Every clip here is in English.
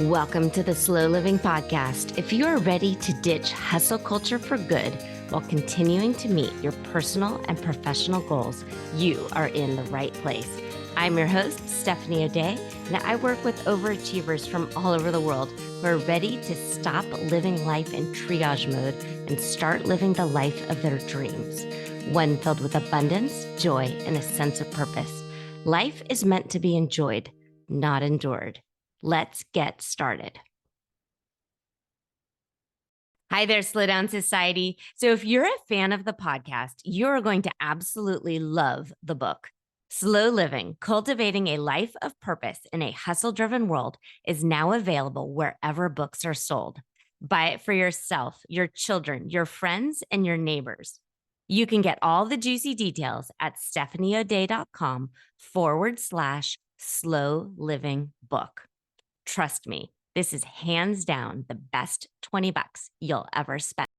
Welcome to the Slow Living Podcast. If you are ready to ditch hustle culture for good while continuing to meet your personal and professional goals, you are in the right place. I'm your host, Stephanie O'Day, and I work with overachievers from all over the world who are ready to stop living life in triage mode and start living the life of their dreams, one filled with abundance, joy, and a sense of purpose. Life is meant to be enjoyed, not endured. Let's get started. Hi there, Slow Down Society. So if you're a fan of the podcast, you're going to absolutely love the book. Slow Living, Cultivating a Life of Purpose in a Hustle-Driven World is now available wherever books are sold. Buy it for yourself, your children, your friends, and your neighbors. You can get all the juicy details at stephanieoday.com/slow living book. Trust me, this is hands down the best $20 you'll ever spend.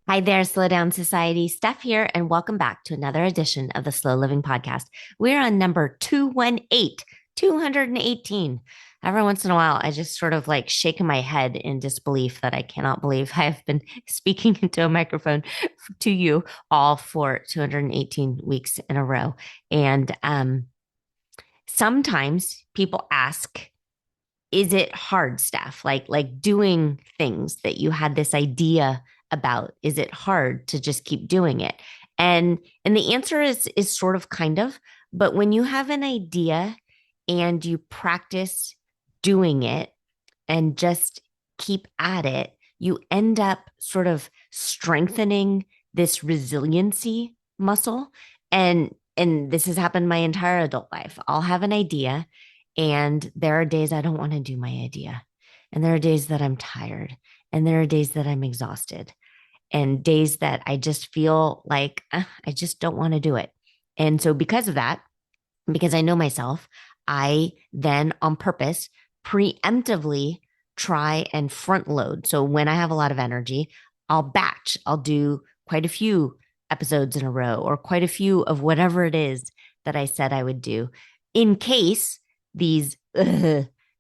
Hi there, Slow Down Society. Steph here, and welcome back to another edition of the Slow Living Podcast. We're on number 218. Every once in a while, I just sort of like shake my head in disbelief that I cannot believe I have been speaking into a microphone to you all for 218 weeks in a row. And sometimes people ask, is it hard, Steph? Like doing things that you had this idea about, is it hard to just keep doing it? And the answer is sort of kind of, but when you have an idea and you practice doing it and just keep at it, you end up sort of strengthening this resiliency muscle. And this has happened my entire adult life. I'll have an idea, and there are days I don't want to do my idea. And there are days that I'm tired. And there are days that I'm exhausted. And days that I just feel like I just don't want to do it. And so because of that, because I know myself, I then on purpose preemptively try and front load. So when I have a lot of energy, I'll batch. I'll do quite a few episodes in a row or quite a few of whatever it is that I said I would do in case these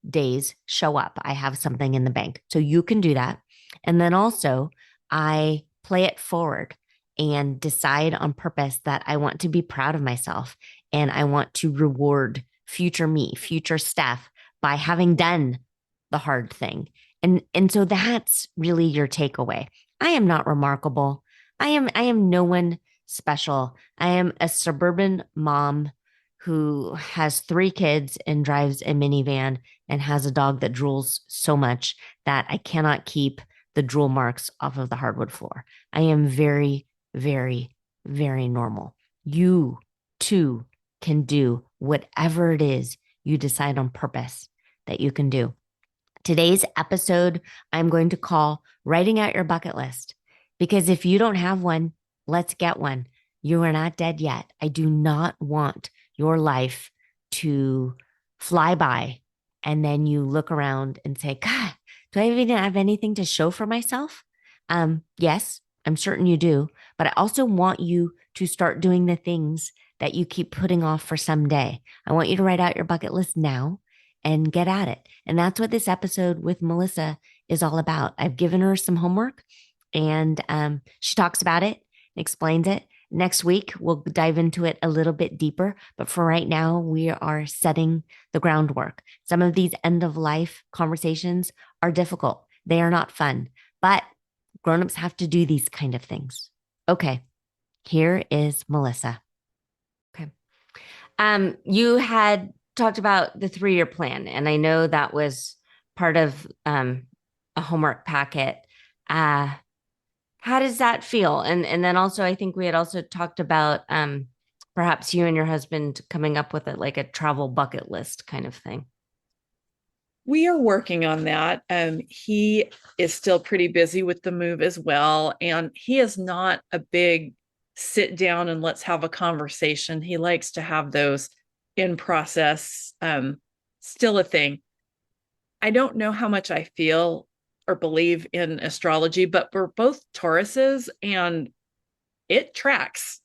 days show up. I have something in the bank. So you can do that. And then also I play it forward and decide on purpose that I want to be proud of myself and I want to reward future me, future Steph by having done the hard thing. And so that's really your takeaway. I am not remarkable. I am no one special. I am a suburban mom who has 3 kids and drives a minivan and has a dog that drools so much that I cannot keep the drool marks off of the hardwood floor. I am very, very, very normal. You too can do whatever it is you decide on purpose that you can do. Today's episode, I'm going to call Writing Out Your Bucket List, because if you don't have one, let's get one. You are not dead yet. I do not want your life to fly by and then you look around and say, God, do I even have anything to show for myself? Yes, I'm certain you do. But I also want you to start doing the things that you keep putting off for someday. I want you to write out your bucket list now and get at it. And that's what this episode with Melessa is all about. I've given her some homework and she talks about it, explains it. Next week, we'll dive into it a little bit deeper. But for right now, we are setting the groundwork. Some of these end of life conversations are difficult. They are not fun, but grownups have to do these kind of things. Okay, here is Melessa. Okay. You had talked about the 3-year plan, and I know that was part of a homework packet. How does that feel? And then also, I think we had also talked about perhaps you and your husband coming up with like a travel bucket list kind of thing. We are working on that. He is still pretty busy with the move as well. And he is not a big sit down and let's have a conversation. He likes to have those in process, still a thing. I don't know how much I feel or believe in astrology, but we're both Tauruses and it tracks.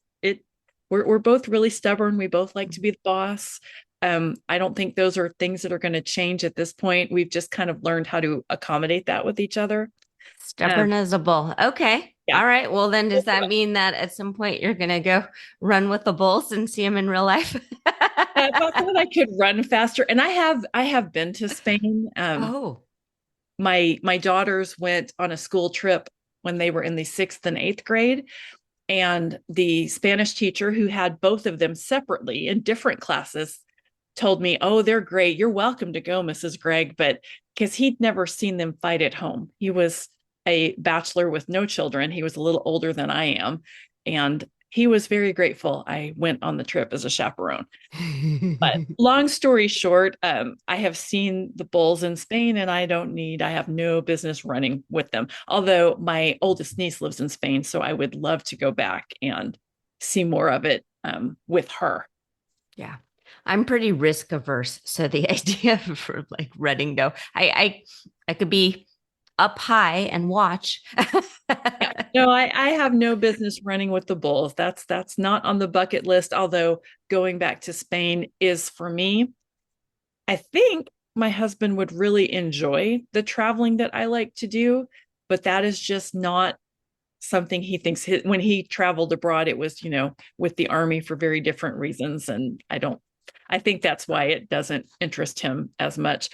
We're both really stubborn. We both like to be the boss. I don't think those are things that are going to change at this point. We've just kind of learned how to accommodate that with each other. Um, Stubborn as a bull. Okay. yeah. All right. Well, then does that mean that at some point you're going to go run with the bulls and see them in real life? If I thought I could run faster, and I have been to Spain. Oh, My daughters went on a school trip when they were in the sixth and eighth grade, and the Spanish teacher who had both of them separately in different classes told me, "Oh, they're great. You're welcome to go, Mrs. Gregg," but because he'd never seen them fight at home. He was a bachelor with no children. He was a little older than I am, and he was very grateful I went on the trip as a chaperone. But long story short, I have seen the bulls in Spain, and I have no business running with them. Although my oldest niece lives in Spain, so I would love to go back and see more of it with her. yeah. I'm pretty risk averse. So the idea for like running, no, I could be up high and watch. Yeah, no, I have no business running with the bulls. That's not on the bucket list. Although going back to Spain is for me. I think my husband would really enjoy the traveling that I like to do, but that is just not something he thinks when he traveled abroad, it was, with the army for very different reasons. And I think that's why it doesn't interest him as much.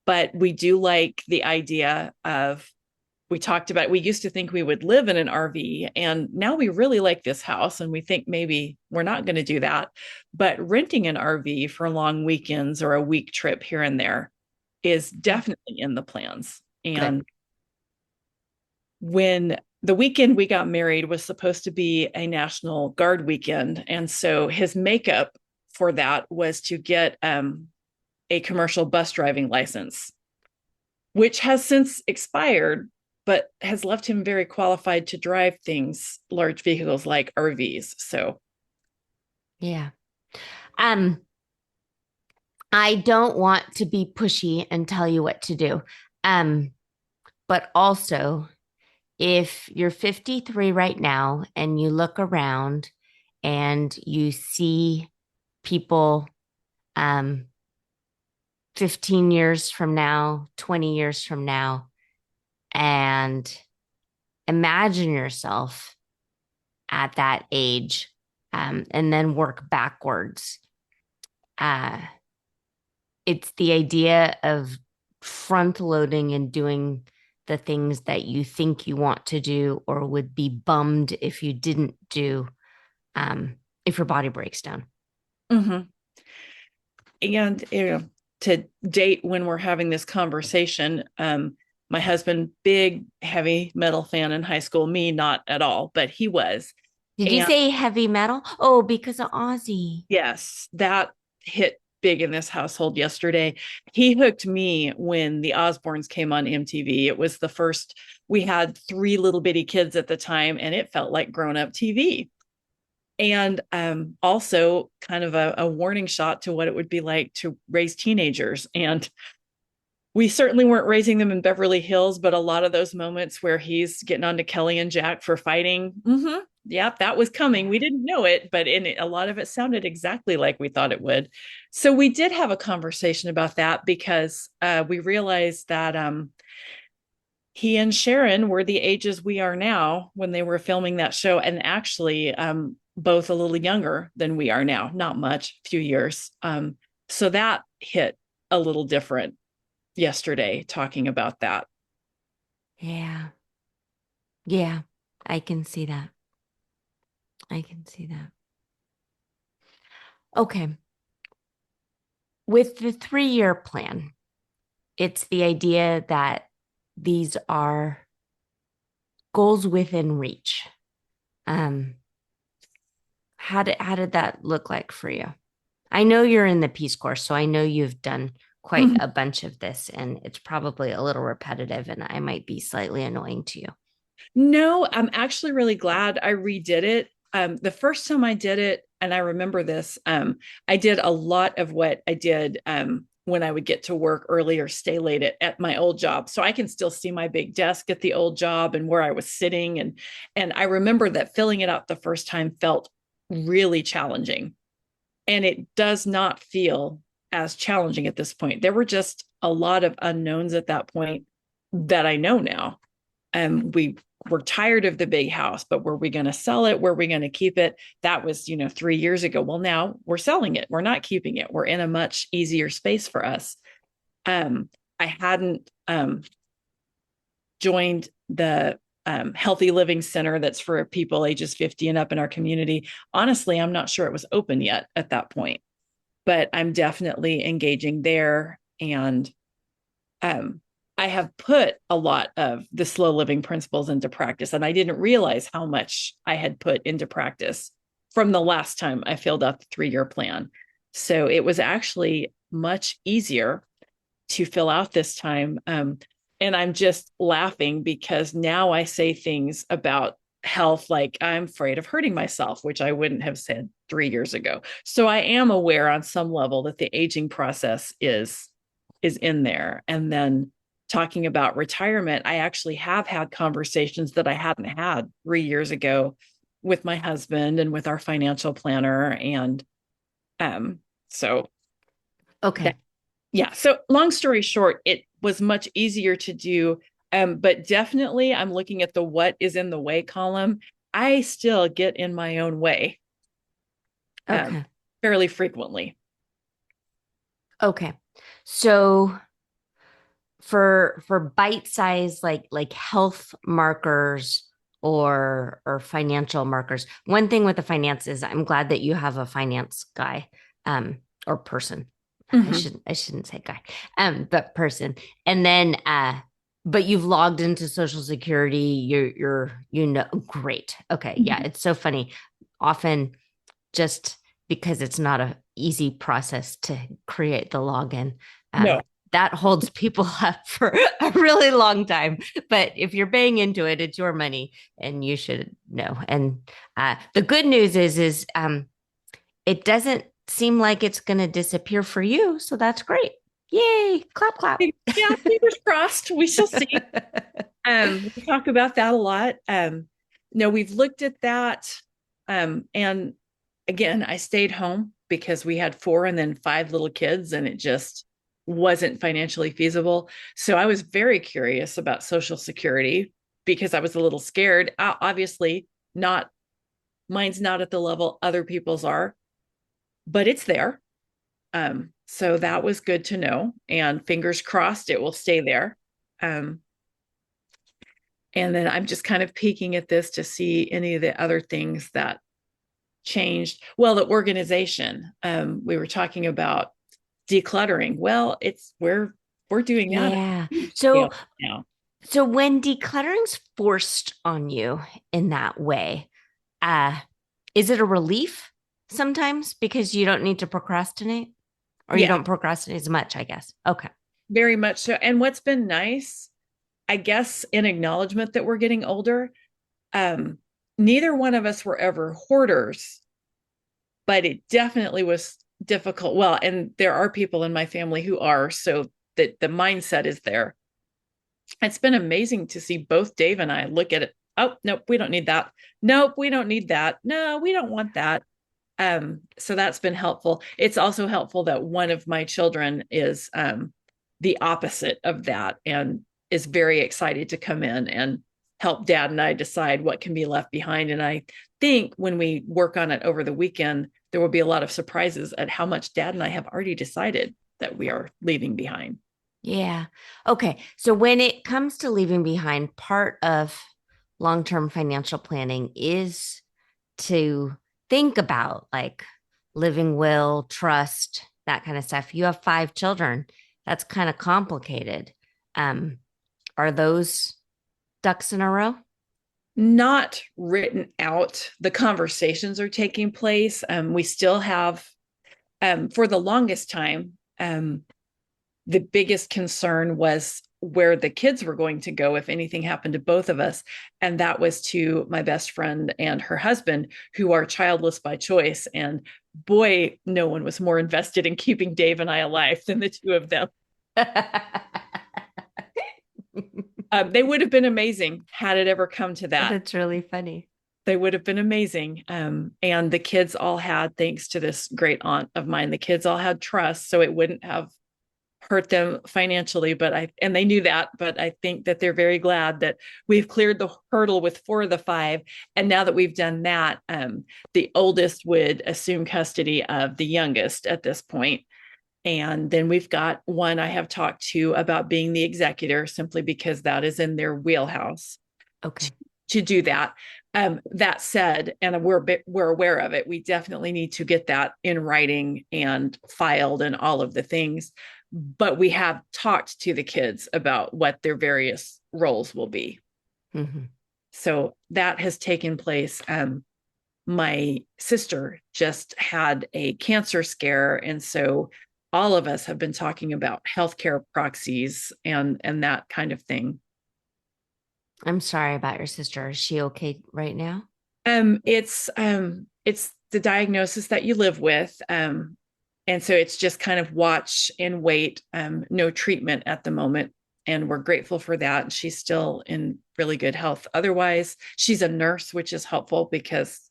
But we do like the idea of, we talked about, we used to think we would live in an RV, and now we really like this house and we think maybe we're not going to do that. But renting an RV for long weekends or a week trip here and there is Yeah, definitely in the plans. good. And when the weekend we got married was supposed to be a National Guard weekend, and so his makeup for that was to get a commercial bus driving license, which has since expired, but has left him very qualified to drive things, large vehicles like RVs. So, Yeah. Um, I don't want to be pushy and tell you what to do. Um, but also if you're 53 right now and you look around and you see people um 15 years from now, 20 years from now, and imagine yourself at that age, and then work backwards. Uh, it's the idea of front loading and doing the things that you think you want to do or would be bummed if you didn't do, if your body breaks down. mhm. And to date when we're having this conversation, my husband, big heavy metal fan in high school, me not at all, but he was. Did you And say heavy metal? Oh, because of Ozzy. yes, that hit big in this household yesterday. He hooked me when the Osbournes came on MTV. It was the first, we had three little bitty kids at the time, and it felt like grown up TV. And also kind of a warning shot to what it would be like to raise teenagers. And we certainly weren't raising them in Beverly Hills, but a lot of those moments where he's getting on to Kelly and Jack for fighting, yep, that was coming. We didn't know it, but a lot of it sounded exactly like we thought it would. So we did have a conversation about that because we realized that he and Sharon were the ages we are now when they were filming that show, and actually both a little younger than we are now, not much, few years. So that hit a little different yesterday talking about that. Yeah. Yeah. I can see that. I can see that. Okay. With the 3-year plan, it's the idea that these are goals within reach. Um, how did that look like for you? I know you're in the Peace Corps, so I know you've done quite a bunch of this, and it's probably a little repetitive, and I might be slightly annoying to you. No, I'm actually really glad I redid it. The first time I did it, and I remember this, I did a lot of what I did when I would get to work early or stay late at my old job. So I can still see my big desk at the old job and where I was sitting. And I remember that filling it out the first time felt really challenging. And it does not feel as challenging at this point. There were just a lot of unknowns at that point that I know now. And we were tired of the big house, but were we going to sell it? Were we going to keep it? That was, 3 years ago. Well, now we're selling it. We're not keeping it. We're in a much easier space for us. Um, I hadn't joined the healthy living center that's for people ages 50 and up in our community. Honestly, I'm not sure it was open yet at that point, but I'm definitely engaging there. And um, I have put a lot of the slow living principles into practice, and I didn't realize how much I had put into practice from the last time I filled out the 3-year plan. So it was actually much easier to fill out this time. And I'm just laughing because now I say things about health like I'm afraid of hurting myself, which I wouldn't have said 3 years ago. So I am aware on some level that the aging process is in there. And then talking about retirement, I actually have had conversations that I hadn't had 3 years ago with my husband and with our financial planner. And so Okay. that, yeah. So long story short, it was much easier to do. But definitely I'm looking at the what is in the way column. I still get in my own way um, Okay. fairly frequently. Okay. So for bite size like health markers or financial markers, one thing with the finance is I'm glad that you have a finance guy or person. Mm-hmm. I shouldn't say guy, but person. And then but you've logged into Social Security. Great. Okay. Yeah, Mm-hmm. it's so funny. Often just because it's not a easy process to create the login. No, That holds people up for a really long time. But if you're paying into it, it's your money, and you should know. And the good news is it doesn't seem like it's going to disappear for you, so that's great. Yay! Clap clap. yeah, fingers crossed. We shall see. We talk about that a lot. No, we've looked at that. And again, I stayed home because we had 4 and then 5 little kids, and it just wasn't financially feasible. So I was very curious about Social Security because I was a little scared. Obviously, not mine's not at the level other people's are, but it's there. So that was good to know. And fingers crossed it will stay there. Um, and then I'm just kind of peeking at this to see any of the other things that changed. Well, the organization. We were talking about decluttering. Well, we're doing that at Yeah. a huge So scale now. so when decluttering's forced on you in that way, uh, is it a relief sometimes because you don't need to procrastinate or you Yeah, don't procrastinate as much, I guess? Okay. very much so. And what's been nice, I guess, in acknowledgement that we're getting older, um, neither one of us were ever hoarders, but it definitely was difficult. Well, and there are people in my family who are, so that the mindset is there. It's been amazing to see both Dave and I look at it. Oh, nope, we don't need that. Nope, we don't need that. No, we don't want that. So that's been helpful. It's also helpful that one of my children is the opposite of that and is very excited to come in and help dad and I decide what can be left behind. And I think when we work on it over the weekend, there will be a lot of surprises at how much dad and I have already decided that we are leaving behind. Yeah. Okay. So when it comes to leaving behind, part of long-term financial planning is to think about like living will, trust, that kind of stuff. You have 5 children. That's kind of complicated. Um, are those ducks in a row? Not written out. The conversations are taking place. We still have, for the longest time, the biggest concern was where the kids were going to go if anything happened to both of us. And that was to my best friend and her husband, who are childless by choice. And boy, no one was more invested in keeping Dave and I alive than the two of them. They would have been amazing had it ever come to that. That's really funny. They would have been amazing. And the kids all had, thanks to this great aunt of mine, the kids all had trust, so it wouldn't have hurt them financially. And they knew that, but I think that they're very glad that we've cleared the hurdle with 4 of the 5. And now that we've done that, the oldest would assume custody of the youngest at this point. And then we've got one I have talked to about being the executor, simply because that is in their wheelhouse Okay. to do that. That said, and we're aware of it, we definitely need to get that in writing and filed and all of the things. But we have talked to the kids about what their various roles will be. Mm-hmm. So that has taken place. My sister just had a cancer scare, and so all of us have been talking about healthcare proxies and that kind of thing. I'm sorry about your sister. Is she okay right now? It's the diagnosis that you live with. And so it's just kind of watch and wait, no treatment at the moment. And we're grateful for that. She's still in really good health. Otherwise, she's a nurse, which is helpful because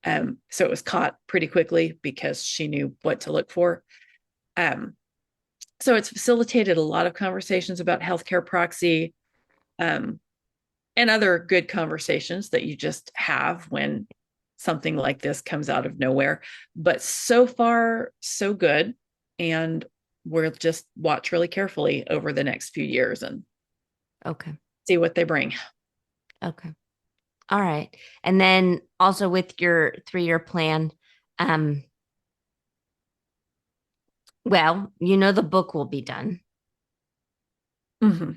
so it was caught pretty quickly because she knew what to look for. Um, so it's facilitated a lot of conversations about healthcare proxy, um, and other good conversations that you just have when something like this comes out of nowhere. But so far, so good. And we'll just watch really carefully over the next few years and Okay. see what they bring. Okay. All right. And then also with your 3-year plan, um, well, the book will be done. Mm-hmm.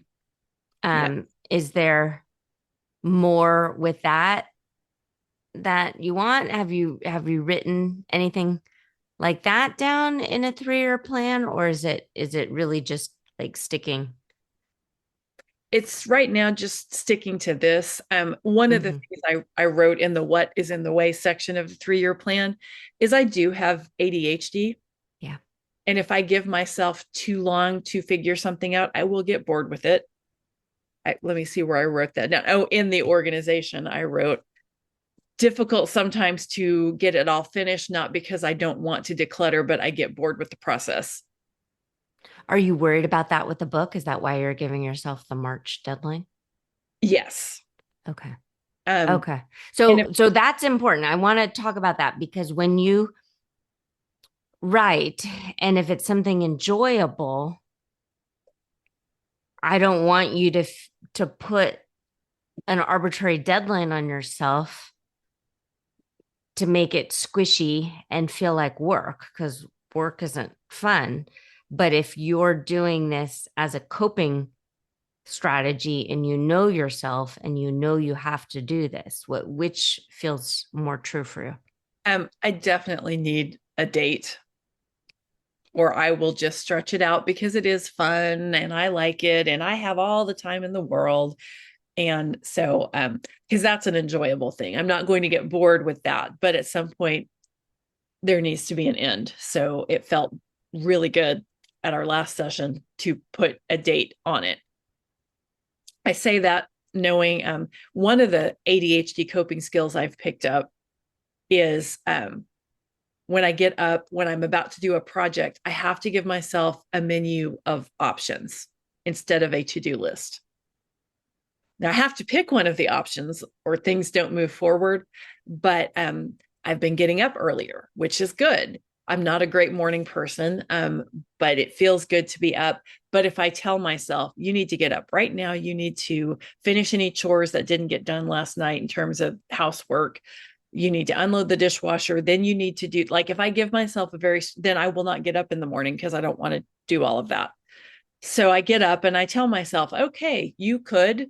Yeah. Is there more with that you want? Have you written anything like that down in a 3-year plan, or is it really just like sticking? It's right now just sticking to this. One of the Hmm. things I wrote in the what is in the way section of the 3-year plan is I do have ADHD. Yeah. And if I give myself too long to figure something out, I will get bored with it. Let me see where I wrote that down. Oh, in the organization, I wrote difficult sometimes to get it all finished, not because I don't want to declutter, but I get bored with the process. Are you worried about that with the book? Is that why you're giving yourself the March deadline? Yes. Okay. Um, Okay. and if So that's important. I want to talk about that because when you write and if it's something enjoyable, I don't want you to put an arbitrary deadline on yourself to make it squishy and feel like work because work isn't fun. But if you're doing this as a coping strategy and you know yourself and you know you have to do this, which feels more true for you? I definitely need a date, or I will just stretch it out because it is fun and I like it and I have all the time in the world. And so, because that's an enjoyable thing. I'm not going to get bored with that, but at some point there needs to be an end. So it felt really good at our last session to put a date on it. I say that knowing, one of the ADHD coping skills I've picked up is, when I get up, when I'm about to do a project, I have to give myself a menu of options instead of a to do list. Now I have to pick one of the options or things don't move forward, but I've been getting up earlier, which is good. I'm not a great morning person, but it feels good to be up. But if I tell myself, you need to get up right now, you need to finish any chores that didn't get done last night in terms of housework, you need to unload the dishwasher, then you need to do, like, if I give myself then I will not get up in the morning because I don't want to do all of that. So I get up and I tell myself, okay, you could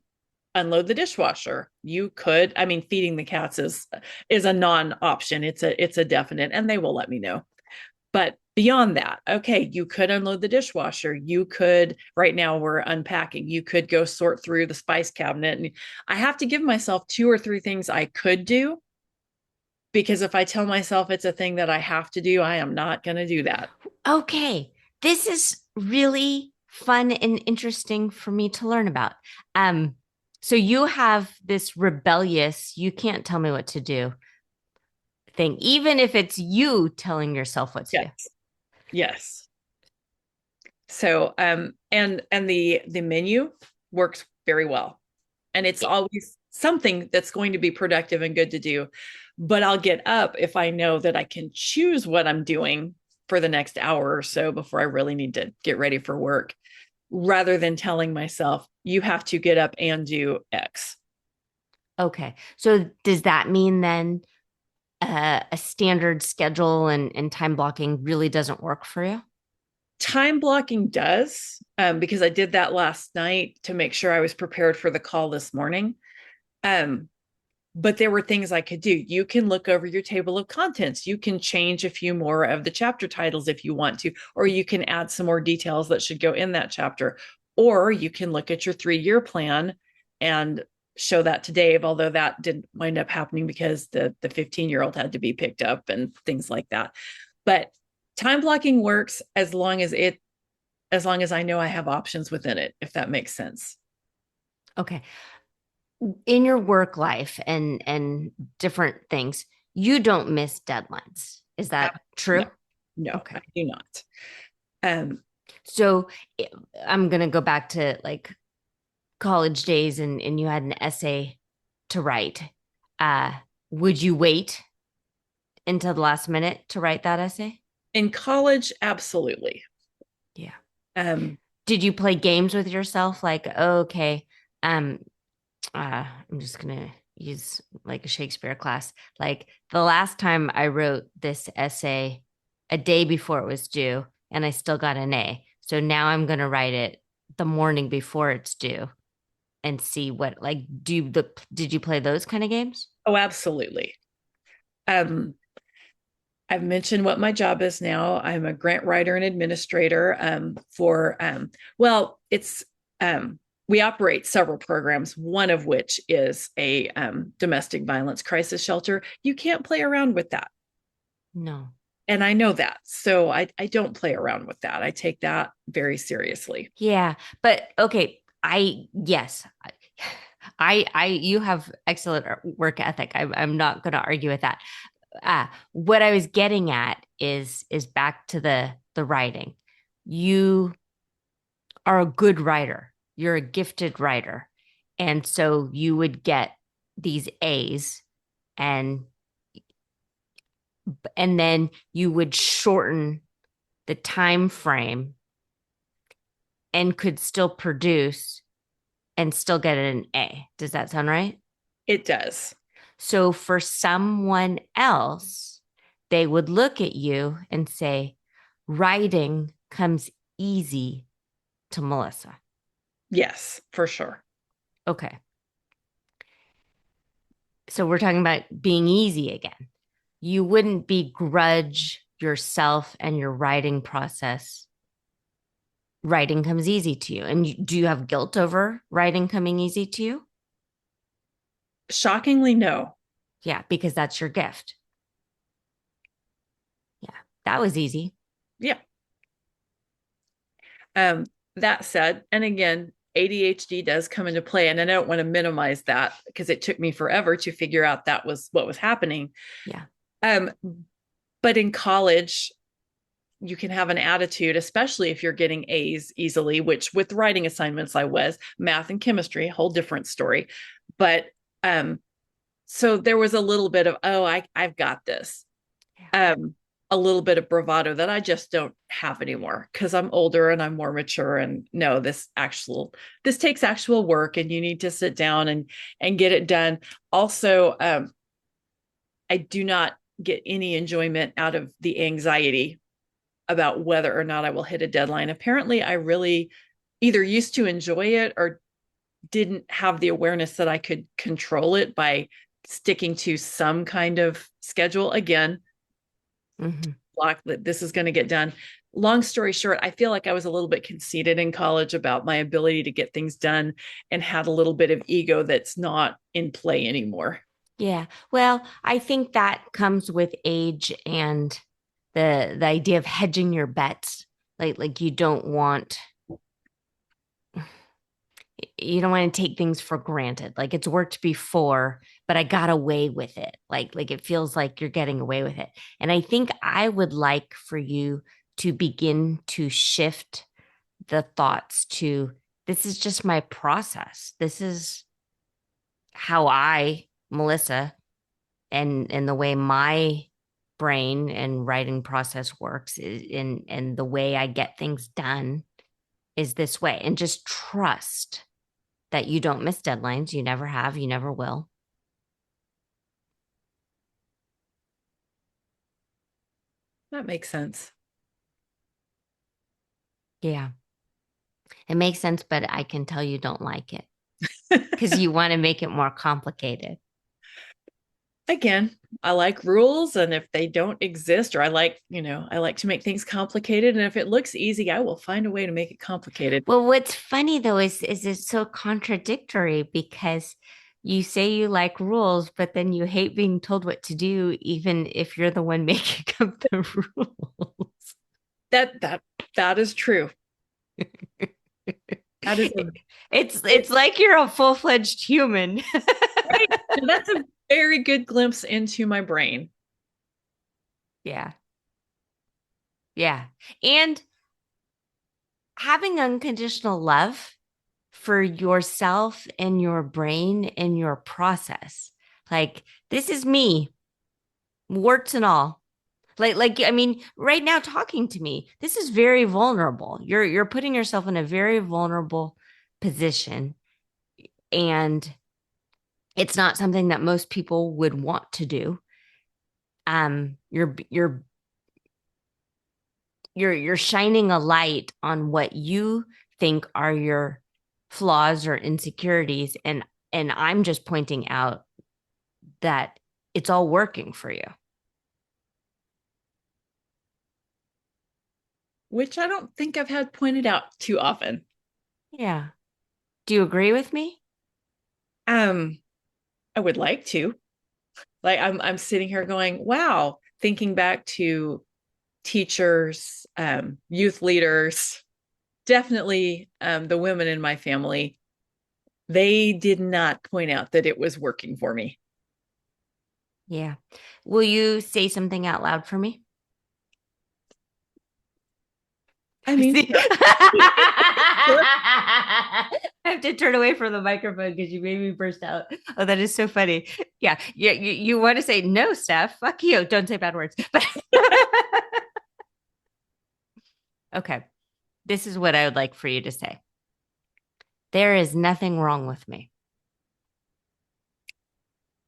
unload the dishwasher. You could, I mean, feeding the cats is a non-option. It's a definite, and they will let me know. But beyond that, okay, you could unload the dishwasher. You could, right now we're unpacking. You could go sort through the spice cabinet. And I have to give myself 2 or 3 things I could do, because if I tell myself it's a thing that I have to do, I am not going to do that. Okay. This is really fun and interesting for me to learn about. Um, So you have this rebellious, you can't tell me what to do thing, even if it's you telling yourself what to do. Yes. Yes. So and the menu works very well. And it's It- always something that's going to be productive and good to do. But I'll get up if I know that I can choose what I'm doing for the next hour or so before I really need to get ready for work, rather than telling myself, you have to get up and do X. okay. So does that mean then a standard schedule and time blocking really doesn't work for you? Time blocking does, because I did that last night to make sure I was prepared for the call this morning. Um, but there were things I could do. You can look over your table of contents. You can change a few more of the chapter titles if you want to, or you can add some more details that should go in that chapter. Or you can look at your 3-year plan and show that to Dave, although that didn't wind up happening because the 15-year-old had to be picked up and things like that. But time blocking works as long as I know I have options within it, if that makes sense. Okay. In your work life and different things, you don't miss deadlines. Is that No, true? no, I Okay. do not. Um, So eh, I'm going to go back to like college days and you had an essay to write. Uh, would you wait until the last minute to write that essay? in college, absolutely. Yeah. Um, Did you play games with yourself? Like, oh, okay, um, I'm just gonna use like a Shakespeare class. Like the last time I wrote this essay a day before it was due, and I still got an A. So now I'm gonna write it the morning before it's due and see what like did you play those kind of games? oh, absolutely. Um, I've mentioned what my job is now. I'm a grant writer and administrator for, well, it's, um, we operate several programs, one of which is a domestic violence crisis shelter. You can't play around with that. No. And I know that. So I don't play around with that. I take that very seriously. Yeah, but okay, I yes. You have excellent work ethic. I'm not going to argue with that. What I was getting at is back to the writing. You are a good writer. You're a gifted writer. And so you would get these A's and and then you would shorten the time frame and could still produce and still get an A. Does that sound right? It does. So for someone else, they would look at you and say, writing comes easy to Melessa. Yes, for sure. Okay. So we're talking about being easy again. You wouldn't begrudge yourself and your writing process. Writing comes easy to you. And do you have guilt over writing coming easy to you? Shockingly, no. Yeah, because that's your gift. Yeah, that was easy. Yeah. Um, that said, and again, ADHD does come into play, and I don't want to minimize that because it took me forever to figure out that was what was happening. Yeah. Um, but in college, you can have an attitude, especially if you're getting A's easily, which with writing assignments I was, math and chemistry, a whole different story. But um, so there was a little bit of, oh, I've got this. Yeah. Um, a little bit of bravado that I just don't have anymore because I'm older and I'm more mature. And no, this takes actual work, and you need to sit down and get it done. Also, I do not get any enjoyment out of the anxiety about whether or not I will hit a deadline. Apparently, I really either used to enjoy it or didn't have the awareness that I could control it by sticking to some kind of schedule. Again, Mm-hmm. block that this is going to get done. Long story short, I feel like I was a little bit conceited in college about my ability to get things done and had a little bit of ego that's not in play anymore. Yeah. Well, I think that comes with age and the idea of hedging your bets. Like you don't want you don't want to take things for granted. Like it's worked before, but I got away with it. Like it feels like you're getting away with it. And I think I would like for you to begin to shift the thoughts to this is just my process. This is how I, Melissa, and the way my brain and writing process works is and the way I get things done is this way. And just trust that you don't miss deadlines. You never have, you never will. That makes sense. Yeah, it makes sense, but I can tell you don't like it because you want to make it more complicated. Again, I like rules, and if they don't exist, or I like to make things complicated, and if it looks easy, I will find a way to make it complicated. Well, what's funny though is it's so contradictory because you say you like rules, but then you hate being told what to do, even if you're the one making up the rules. That is true. That is a It's like you're a full-fledged human. right. That's a very good glimpse into my brain. Yeah. Yeah. And having unconditional love for yourself and your brain and your process. Like, this is me, warts and all. I mean, right now talking to me, this is very vulnerable. You're putting yourself in a very vulnerable position, and it's not something that most people would want to do. You're shining a light on what you think are your flaws or insecurities, and I'm just pointing out that it's all working for you. Which I don't think I've had pointed out too often. Yeah. Do you agree with me? Um, I would like to. Like I'm sitting here going, wow, thinking back to teachers, youth leaders, definitely the women in my family. They did not point out that it was working for me. Yeah. Will you say something out loud for me? I mean, See? sure. Sure. I have to turn away from the microphone because you made me burst out. Oh, that is so funny. Yeah. Yeah. You want to say, no, Steph, fuck you. Don't say bad words. But okay. This is what I would like for you to say. There is nothing wrong with me.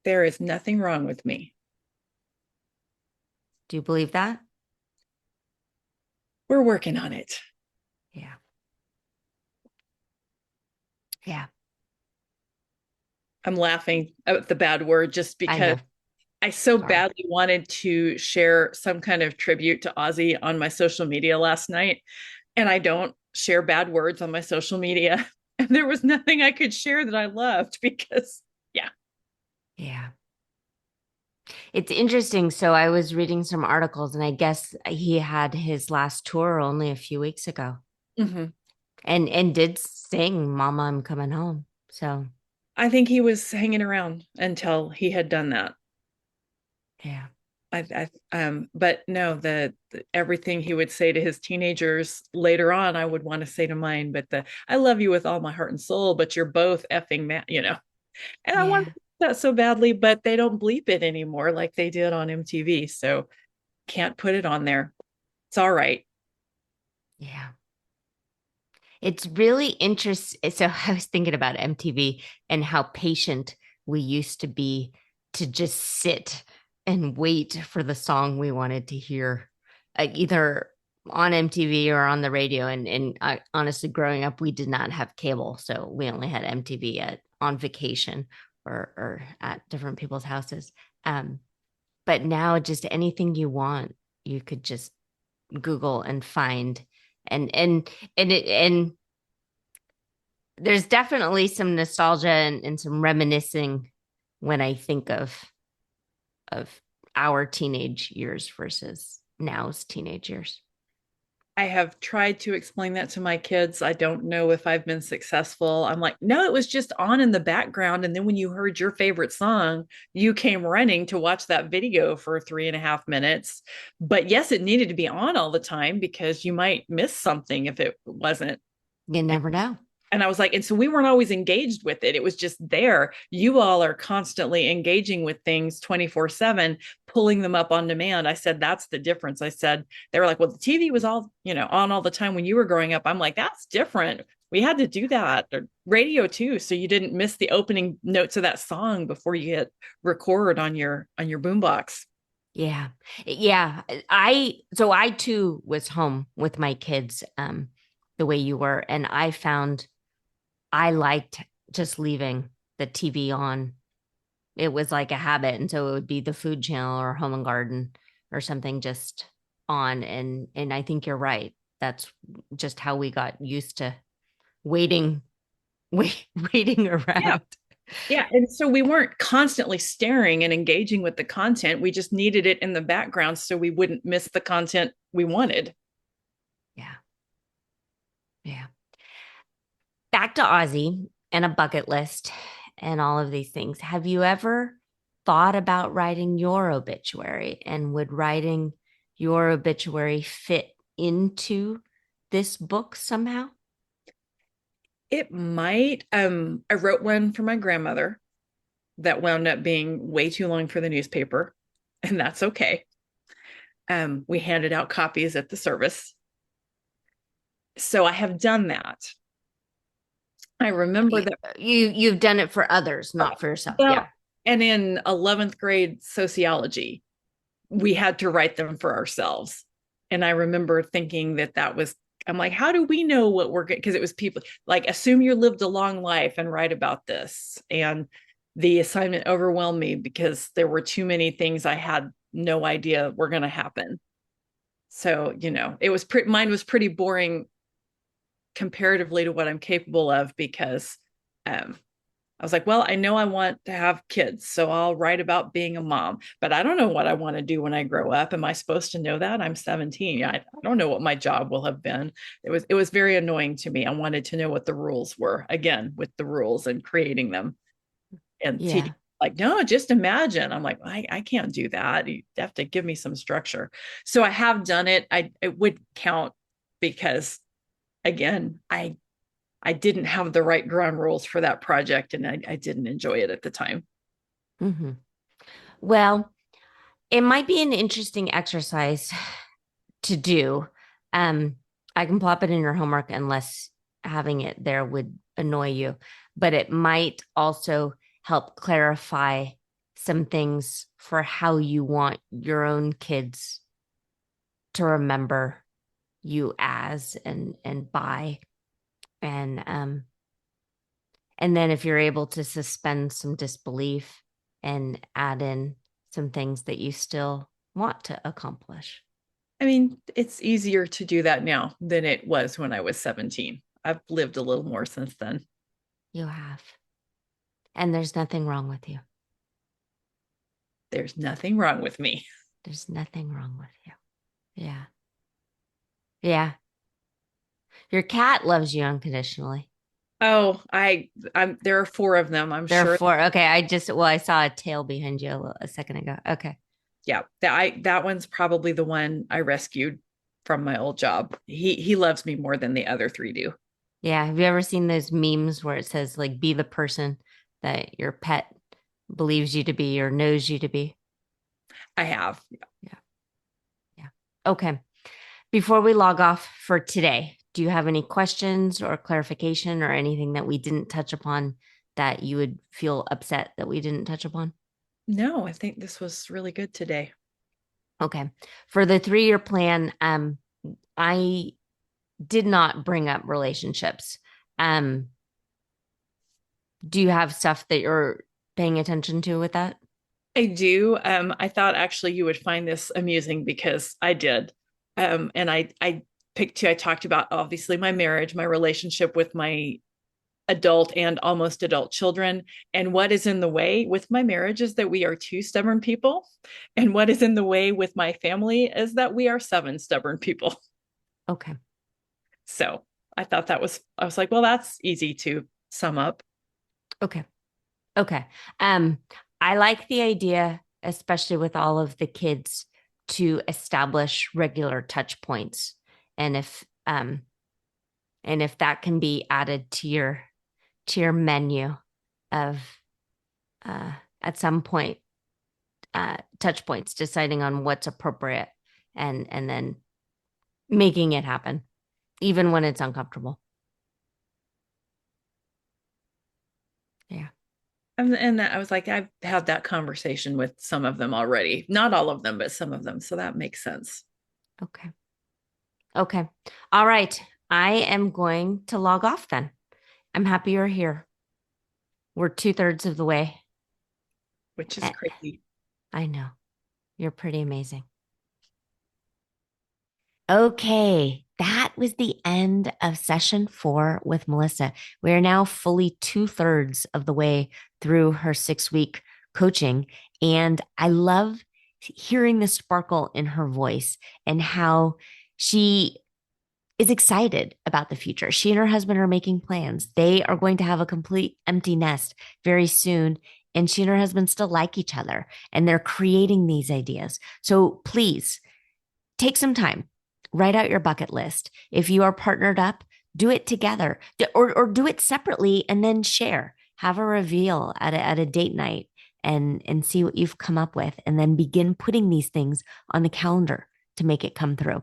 There is nothing wrong with me. Do you believe that? We're working on it. Yeah. Yeah. I'm laughing at the bad word just I because know. I so Sorry. badly wanted to share some kind of tribute to Ozzy on my social media last night. And I don't share bad words on my social media. And there was nothing I could share that I loved because, yeah. Yeah. It's interesting. So I was reading some articles, and I guess he had his last tour only a few weeks ago, Mm-hmm. and did sing "Mama, I'm Coming Home." So I think he was hanging around until he had done that. yeah, But no, everything he would say to his teenagers later on, I would want to say to mine. But I love you with all my heart and soul, but you're both effing man. And I want yeah, that so badly, but they don't bleep it anymore like they did on MTV. So can't put it on there. It's all right. yeah. It's really interesting. So I was thinking about MTV and how patient we used to be to just sit and wait for the song we wanted to hear, like either on MTV or on the radio. And honestly, growing up, we did not have cable, so we only had MTV on vacation or at different people's houses. Um, but now, just anything you want, you could just Google and find, and there's definitely some nostalgia and some reminiscing when I think of our teenage years versus now's teenage years. I have tried to explain that to my kids. I don't know if I've been successful. I'm like, no, it was just on in the background. And then when you heard your favorite song, you came running to watch that video for 3.5 minutes. But yes, it needed to be on all the time because you might miss something if it wasn't. You never know. And I was like, and so we weren't always engaged with it. It was just there. You all are constantly engaging with things 24/7, pulling them up on demand. I said, that's the difference. I said, they were like, well, the TV was all, on all the time when you were growing up. I'm like, that's different. We had to do that. Or radio too. So you didn't miss the opening notes of that song before you hit record on your boombox. Yeah. Yeah. I too was home with my kids, the way you were. And I found I liked just leaving the TV on. It was like a habit. And so it would be the food channel or home and garden or something just on. And I think you're right. That's just how we got used to waiting, waiting Yeah. around. Yeah. And so we weren't constantly staring and engaging with the content. We just needed it in the background so we wouldn't miss the content we wanted. Yeah. Yeah. Back to Aussie and a bucket list and all of these things. Have you ever thought about writing your obituary? And would writing your obituary fit into this book somehow? It might. I wrote one for my grandmother that wound up being way too long for the newspaper, and that's okay. We handed out copies at the service. So I have done that. I remember that. You've done it for others, not for yourself. Well, Yeah. and in 11th grade sociology, we had to write them for ourselves. And I remember thinking that was, I'm like, how do we know what we're good? Because it was people like, assume you lived a long life and write about this. And the assignment overwhelmed me because there were too many things I had no idea were going to happen. So, mine was pretty boring comparatively to what I'm capable of because um, I was like, well, I know I want to have kids, so I'll write about being a mom, but I don't know what I want to do when I grow up. Am I supposed to know that? I'm 17. I don't know what my job will have been. It was very annoying to me. I wanted to know what the rules were, again, with the rules and creating them and teaching. Yeah. Like, no, just imagine. I'm like, I can't do that. You have to give me some structure. So I have done it. It would count because, again, I didn't have the right ground rules for that project and I didn't enjoy it at the time. Hmm. Well, it might be an interesting exercise to do. Um, I can plop it in your homework unless having it there would annoy you, but it might also help clarify some things for how you want your own kids to remember you as and by. And then if you're able to suspend some disbelief and add in some things that you still want to accomplish. I mean, it's easier to do that now than it was when I was 17. I've lived a little more since then. You have. And there's nothing wrong with you. There's nothing wrong with me. There's nothing wrong with you. Yeah. Yeah. Your cat loves you unconditionally. Oh, I'm there are four of them, I'm sure. Therefore, okay, I saw a tail behind you a second ago. Okay. Yeah, that one's probably the one I rescued from my old job. He loves me more than the other three do. Yeah. Have you ever seen those memes where it says, like, be the person that your pet believes you to be or knows you to be? I have. Yeah. Yeah. Okay. Before we log off for today, do you have any questions or clarification or anything that we didn't touch upon that you would feel upset that we didn't touch upon? No, I think this was really good today. Okay. For the 3-year plan, I did not bring up relationships. Um, do you have stuff that you're paying attention to with that? I do. I thought actually you would find this amusing because I did. And I picked two. I talked about obviously my marriage, my relationship with my adult and almost adult children. And what is in the way with my marriage is that we are two stubborn people. And what is in the way with my family is that we are seven stubborn people. Okay. So I thought I was like, well, that's easy to sum up. Okay. Okay. Um, I like the idea, especially with all of the kids, to establish regular touch points. And if that can be added to your menu of uh at some point, touch points, deciding on what's appropriate and then making it happen, even when it's uncomfortable. Yeah. And that I was like, I've had that conversation with some of them already. Not all of them, but some of them. So that makes sense. Okay. Okay. All right. I am going to log off then. I'm happy you're here. We're 2/3 of the way. Which is Eh, crazy. I know. You're pretty amazing. Okay. That was the end of session 4 with Melissa. We are now fully 2/3 of the way through her 6-week coaching. And I love hearing the sparkle in her voice and how she is excited about the future. She and her husband are making plans. They are going to have a complete empty nest very soon. And she and her husband still like each other and they're creating these ideas. So please take some time, write out your bucket list. If you are partnered up, do it together or do it separately and then share. Have a reveal at a date night and see what you've come up with and then begin putting these things on the calendar to make it come through.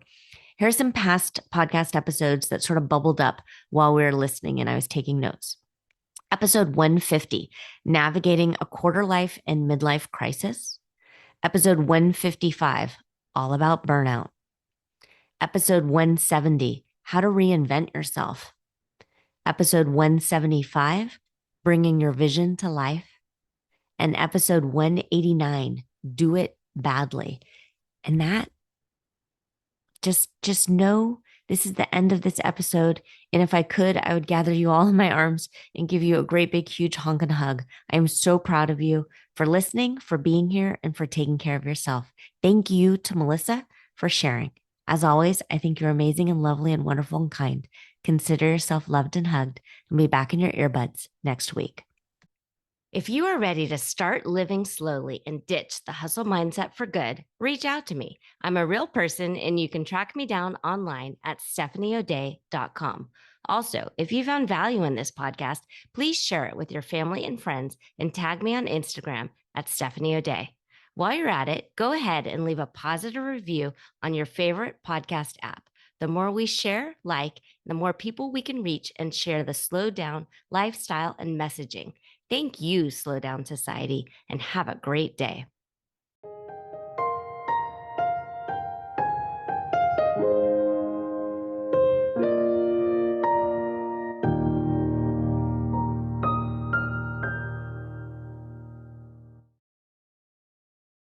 Here are some past podcast episodes that sort of bubbled up while we were listening and I was taking notes. Episode 150, Navigating a Quarter Life and Midlife Crisis. Episode 155, All About Burnout. Episode 170, How to Reinvent Yourself. Episode 175, Bringing Your Vision to Life. And episode 189, Do It Badly. And that just know this is the end of this episode. And if I could, I would gather you all in my arms and give you a great big huge honking hug. I am so proud of you for listening, for being here, and for taking care of yourself. Thank you to Melissa for sharing. As always, I think you're amazing and lovely and wonderful and kind. Consider yourself loved and hugged, and be back in your earbuds next week. If you are ready to start living slowly and ditch the hustle mindset for good, reach out to me. I'm a real person and you can track me down online at stephanieoday.com. Also, if you found value in this podcast, please share it with your family and friends and tag me on Instagram at Stephanie O'Day. While you're at it, go ahead and leave a positive review on your favorite podcast app. The more we share, the more people we can reach and share the slow down lifestyle and messaging. Thank you, Slow Down Society, and have a great day.